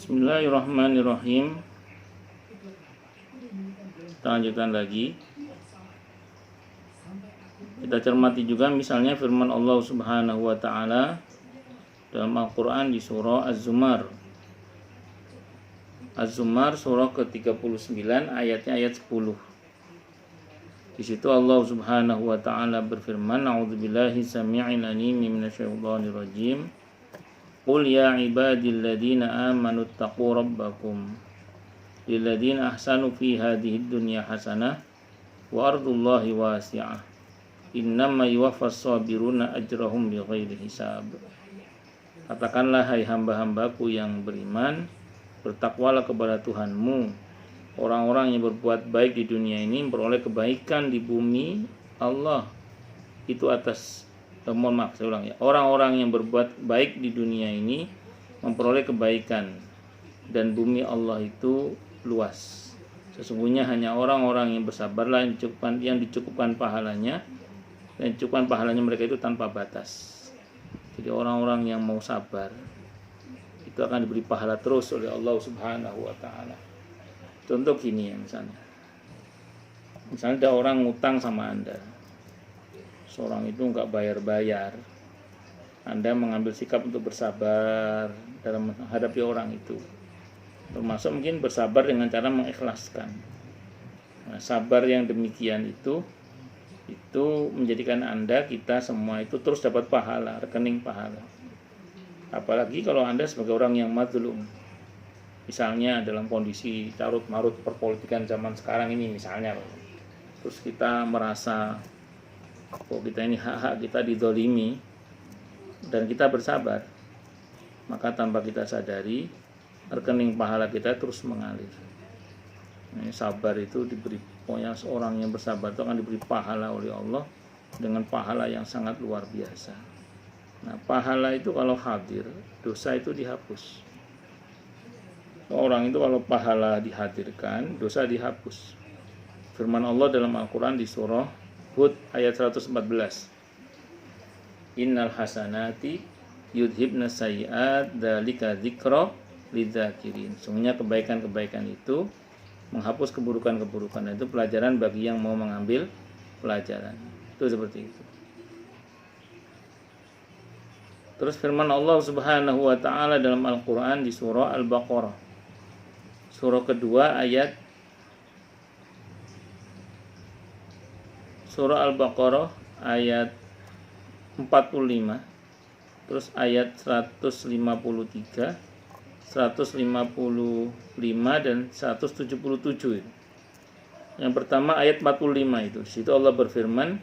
Bismillahirrahmanirrahim. Kita lanjutkan lagi. Kita cermati juga misalnya firman Allah Subhanahu wa taala dalam Al-Qur'an di surah Az-Zumar. Az-Zumar surah ke-39 ayatnya ayat 10. Di situ Allah Subhanahu wa taala berfirman, "A'udzubillahi samii'il 'aliim minasyaitonir rajim. Qul ya ibadilladzina amanu taqu rabbakum lilladzina ahsanu fi hadhihi dunya hasanah wa ardullahi wasi'ah. Innama yuwaffas sabiruna ajrahum bighairi hisab." Katakanlah, hai hamba-hambaku yang beriman, bertakwalah kepada Tuhanmu. Orang-orang yang berbuat baik di dunia ini memperoleh kebaikan di bumi Allah. Itu atas mohon maaf, saya ulang ya. Orang-orang yang berbuat baik di dunia ini memperoleh kebaikan, dan bumi Allah itu luas. Sesungguhnya hanya orang-orang yang bersabarlah yang dicukupkan pahalanya, dan cukupkan pahalanya mereka itu tanpa batas. Jadi orang-orang yang mau sabar itu akan diberi pahala terus oleh Allah Subhanahu wa taala. Contoh gini ya, misalnya ada orang ngutang sama Anda, seorang itu nggak bayar-bayar, Anda mengambil sikap untuk bersabar dalam menghadapi orang itu, termasuk mungkin bersabar dengan cara mengikhlaskan. Nah, sabar yang demikian itu menjadikan Anda, kita semua itu terus dapat pahala, rekening pahala. Apalagi kalau Anda sebagai orang yang mazlum, misalnya dalam kondisi carut marut perpolitikan zaman sekarang ini misalnya, terus kita merasa kok kita ini hak-hak kita dizalimi dan kita bersabar, maka tanpa kita sadari rekening pahala kita terus mengalir. Ini sabar itu diberi, pokoknya seorang yang bersabar itu akan diberi pahala oleh Allah dengan pahala yang sangat luar biasa. Nah, pahala itu kalau hadir, dosa itu dihapus. Orang itu kalau pahala dihadirkan, dosa dihapus. Firman Allah dalam Al-Quran di surah Hud ayat 114. Innal hasanati yudhibna sayyi'at dzalika dzikra lidzakirin. Sungguhnya kebaikan-kebaikan itu menghapus keburukan-keburukan. Itu pelajaran bagi yang mau mengambil pelajaran. Itu seperti itu. Terus firman Allah Subhanahu wa taala dalam Al-Qur'an di surah Al-Baqarah. Surah kedua ayat Surah Al-Baqarah ayat 45, terus ayat 153, 155 dan 177. Yang pertama ayat 45 itu. Di situ Allah berfirman,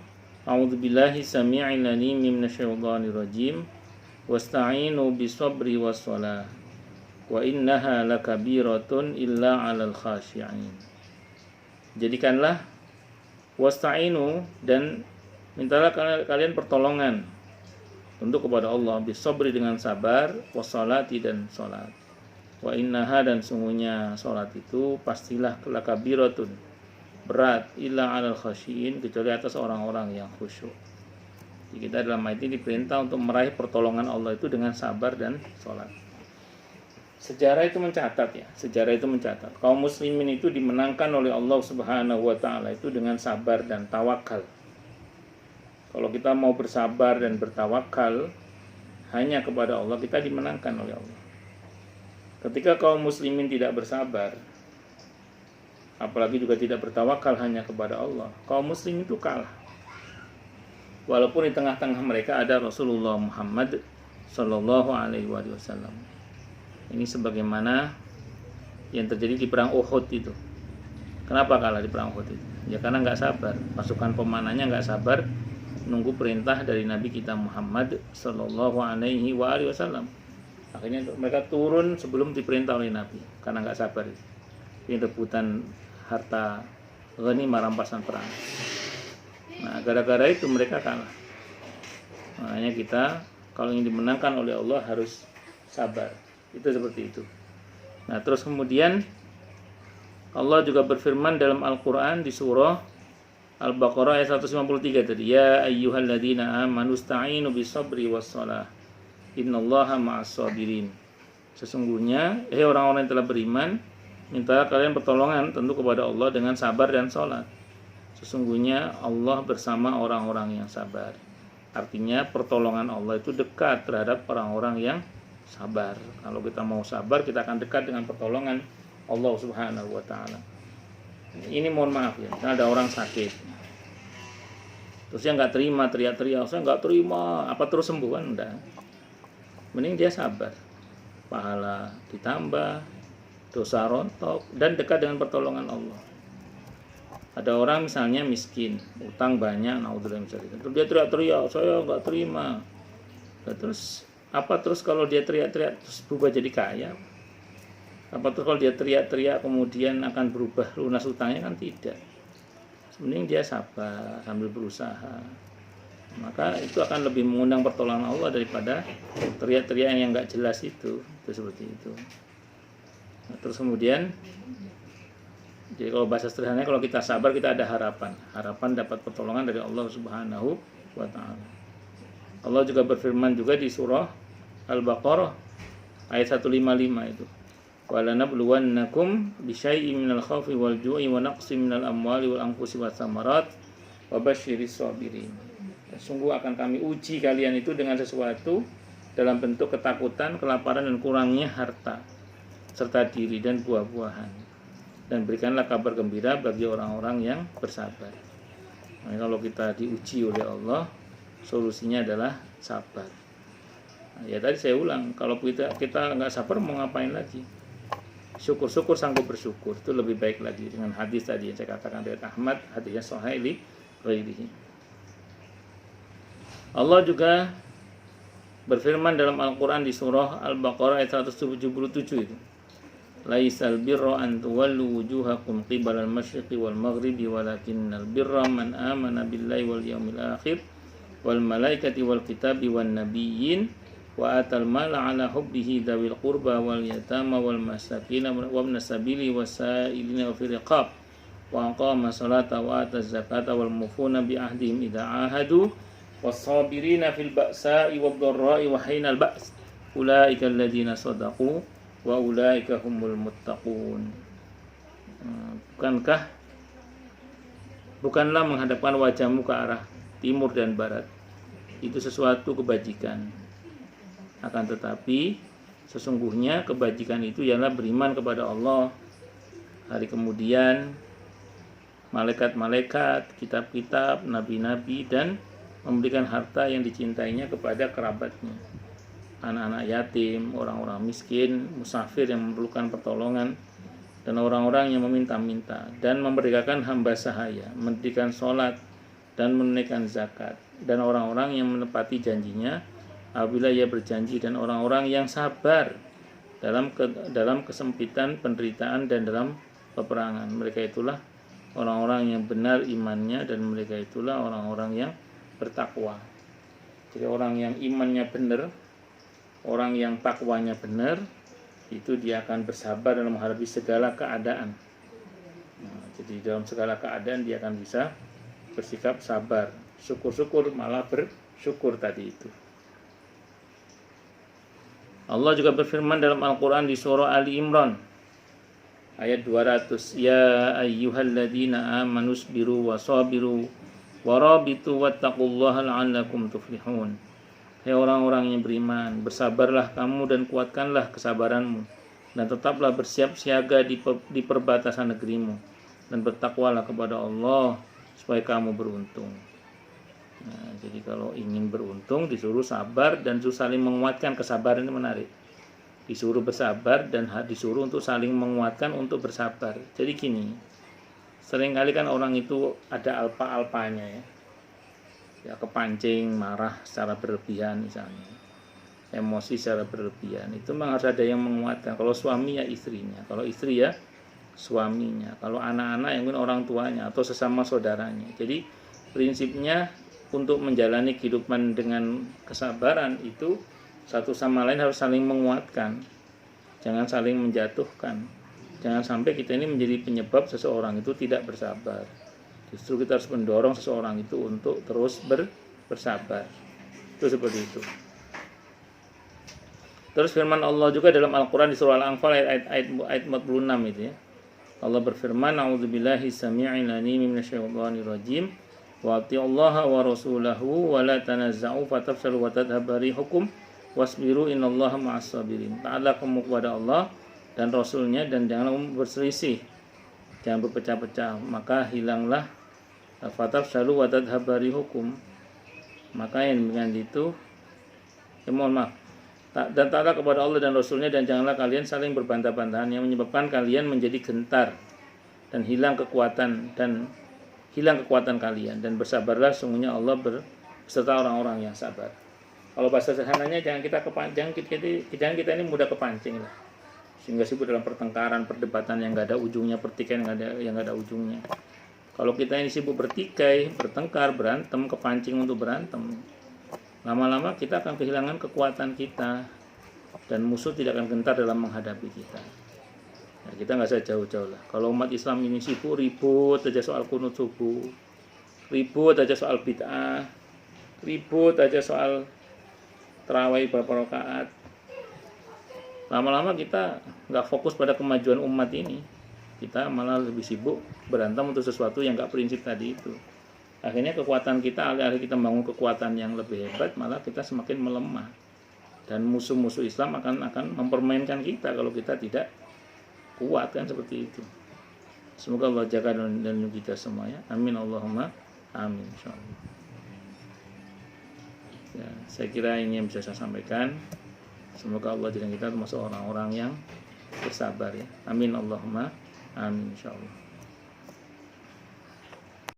"A'udzubillahi samii'il 'aliim minasyaitonir rajim. Wasta'inu bis-sabri was-shalah. Wa innaha lakabiratun illa 'alal khashi'in." Jadikanlah wasta'inu, dan mintalah kalian pertolongan untuk kepada Allah, bis-sabri dengan sabar, was-shalati dan salat. Wa innaha, dan sungguhnya salat itu pastilah lakabiratun, berat, illa 'alal khashi'in, kecuali atas orang-orang yang khusyuk. Jadi kita dalam ayat ini diperintah untuk meraih pertolongan Allah itu dengan sabar dan salat. Sejarah itu mencatat kaum muslimin itu dimenangkan oleh Allah Subhanahu wa taala itu dengan sabar dan tawakal. Kalau kita mau bersabar dan bertawakal hanya kepada Allah, kita dimenangkan oleh Allah. Ketika kaum muslimin tidak bersabar, apalagi juga tidak bertawakal hanya kepada Allah, kaum muslim itu kalah. Walaupun di tengah-tengah mereka ada Rasulullah Muhammad sallallahu alaihi wasallam. Ini sebagaimana yang terjadi di perang Uhud itu. Kenapa kalah di perang Uhud itu? Ya karena nggak sabar. Pasukan pemanahnya nggak sabar nunggu perintah dari Nabi kita Muhammad sallallahu alaihi wasallam. Akhirnya mereka turun sebelum diperintah oleh Nabi karena nggak sabar. Ini rebutan harta ghanimah, rampasan perang. Nah, gara-gara itu mereka kalah. Makanya kita kalau ingin dimenangkan oleh Allah harus sabar. Itu seperti itu. Nah, terus kemudian Allah juga berfirman dalam Al-Qur'an di surah Al-Baqarah ayat 153 tadi, ya ayyuhalladzina amanu sta'inu bis-sabri was-shalah innallaha ma'as-sabirin. Sesungguhnya orang-orang yang telah beriman, minta kalian pertolongan tentu kepada Allah dengan sabar dan sholat. Sesungguhnya Allah bersama orang-orang yang sabar. Artinya pertolongan Allah itu dekat terhadap orang-orang yang sabar. Kalau kita mau sabar, kita akan dekat dengan pertolongan Allah Subhanahu wa taala. Ini mohon maaf ya, ada orang sakit, terus dia nggak terima, teriak-teriak, saya nggak terima, apa terus sembuh kan? Enggak. Mending dia sabar, pahala ditambah, dosa rontok, dan dekat dengan pertolongan Allah. Ada orang misalnya miskin, utang banyak, naudzubillah misalnya, terus dia teriak-teriak, saya nggak terima. Nah, terus kalau dia teriak-teriak terus berubah jadi kaya? Apa terus kalau dia teriak-teriak kemudian akan berubah lunas utangnya? Kan tidak. Mending dia sabar sambil berusaha. Maka itu akan lebih mengundang pertolongan Allah daripada teriak-teriak yang nggak jelas itu seperti itu. Nah, terus kemudian, jadi kalau bahasa sederhananya, kalau kita sabar kita ada harapan dapat pertolongan dari Allah Subhanahu wa taala. Allah juga berfirman juga di surah Al-Baqarah ayat 155 itu. وَلَنَبْلُوَنَّكُمْ بِشَيْءٍ مِنَ الْخَوْفِ وَالْجُوعِ وَنَقْصٍ مِنَ الْأَمْوَالِ وَالْأَنْفُسِ وَالثَّمَرَاتِ وَبَشِّرِ الصَّابِرِينَ. Sungguh akan kami uji kalian itu dengan sesuatu dalam bentuk ketakutan, kelaparan, dan kurangnya harta serta diri dan buah-buahan. Dan berikanlah kabar gembira bagi orang-orang yang bersabar. Nah, kalau kita diuji oleh Allah, solusinya adalah sabar. Nah, ya tadi saya ulang, kalau kita nggak sabar mau ngapain lagi? Syukur-syukur sanggup bersyukur, itu lebih baik lagi dengan hadis tadi yang saya katakan dari Ahmad, hadisnya sahih li ghairihi. Allah juga berfirman dalam Al-Quran di surah Al-Baqarah ayat 177 itu. Laisal birra an tuwallu wujuhakum qibala al-masyriqi wal maghribi walakinnal birra man amana billahi wal yawmil akhir wal malaikati wal kitabi wan nabiyyin wa atal mala ala hubbihi dzawil qurba wal yatama wal masakin wa ibnas sabili wasailina wa fil riqab wa aqama salata wa ataz zakata wal mufuna bi ahdihim idza ahadu was-sabirina fil ba'sa'i wad dharra'i wa hinal ba's ulaika alladziina shadaqu wa ulaika humul muttaqun. Bukanlah menghadapkan wajahmu ke arah timur dan barat itu sesuatu kebajikan, akan tetapi sesungguhnya kebajikan itu ialah beriman kepada Allah, hari kemudian, malaikat-malaikat, kitab-kitab, nabi-nabi, dan memberikan harta yang dicintainya kepada kerabatnya, anak-anak yatim, orang-orang miskin, musafir yang memerlukan pertolongan, dan orang-orang yang meminta-minta, dan memerdekakan hamba sahaya, mendirikan sholat, dan menunaikan zakat, dan orang-orang yang menepati janjinya apabila ia berjanji, dan orang-orang yang sabar dalam kesempitan penderitaan dan dalam peperangan. Mereka itulah orang-orang yang benar imannya, dan mereka itulah orang-orang yang bertakwa. Jadi orang yang imannya benar, orang yang takwanya benar, itu dia akan bersabar dalam menghadapi segala keadaan. Nah, jadi dalam segala keadaan dia akan bisa bersikap sabar, syukur-syukur, malah bersyukur tadi itu. Allah juga berfirman dalam Al-Quran di surah Ali Imran ayat 200, Ya ayyuhalladzina amanu sabiru wasabiru warabitu wattaqullaha la'allakum tuflihun. Hai orang-orang yang beriman, bersabarlah kamu dan kuatkanlah kesabaranmu, dan tetaplah bersiap siaga di perbatasan negerimu, dan bertakwalah kepada Allah supaya kamu beruntung. Nah, jadi kalau ingin beruntung disuruh sabar dan disuruh saling menguatkan. Kesabaran itu menarik. Disuruh bersabar dan disuruh untuk saling menguatkan untuk bersabar. Jadi gini, seringkali kan orang itu ada alpa-alpanya ya, kepancing, marah secara berlebihan misalnya, emosi secara berlebihan. Itu memang harus ada yang menguatkan. Kalau suami ya istrinya, kalau istri ya suaminya, kalau anak-anak yang mungkin orang tuanya atau sesama saudaranya. Jadi prinsipnya untuk menjalani kehidupan dengan kesabaran itu satu sama lain harus saling menguatkan, jangan saling menjatuhkan. Jangan sampai kita ini menjadi penyebab seseorang itu tidak bersabar. Justru kita harus mendorong seseorang itu untuk terus bersabar. Itu seperti itu. Terus firman Allah juga dalam Al-Quran di surah Al-Anfal ayat 46 itu ya. Allah berfirman, a'udzubillahi samii'il 'aliim minasyaitonir rajim. Wa atiullaha wa rasulahu wa la tanazza'u fatafshalu wa tadhhabu rihukum wasbiru innallaha ma'as sabirin. Taatlah kamu kepada Allah dan Rasulnya dan janganlah kamu berselisih, jangan berpecah-pecah, maka hilanglah fatafshalu wa tadhhabu rihukum. Maka yang dengan itu mohon maaf, dan taatlah kepada Allah dan Rasulnya dan janganlah kalian saling berbantah-bantahan yang menyebabkan kalian menjadi gentar dan hilang kekuatan kalian, dan bersabarlah, sungguhnya Allah beserta orang-orang yang sabar. Kalau bahasa sederhananya jangan kita ini mudah kepancing lah, sehingga sibuk dalam pertengkaran, perdebatan yang nggak ada ujungnya, pertikaian yang nggak ada ujungnya. Kalau kita ini sibuk bertikai, bertengkar, berantem, kepancing untuk berantem, lama-lama kita akan kehilangan kekuatan kita dan musuh tidak akan gentar dalam menghadapi kita. Nah, kita nggak usah jauh-jauh lah. Kalau umat Islam ini sibuk ribut aja soal kunut subuh, ribut aja soal bid'ah, ribut aja soal tarawih berapa rakaat, lama-lama kita nggak fokus pada kemajuan umat ini. Kita malah lebih sibuk berantem untuk sesuatu yang nggak prinsip tadi itu. Akhirnya kekuatan kita, alih-alih kita membangun kekuatan yang lebih hebat, malah kita semakin melemah. Dan musuh-musuh Islam akan mempermainkan kita kalau kita tidak kuat, kan seperti itu. Semoga Allah jaga dan lindungi kita semuanya. Amin Allahumma amin. Insyaallah. Ya, saya kira ini yang bisa saya sampaikan. Semoga Allah jadikan kita termasuk orang-orang yang bersabar ya. Amin Allahumma amin insyaallah.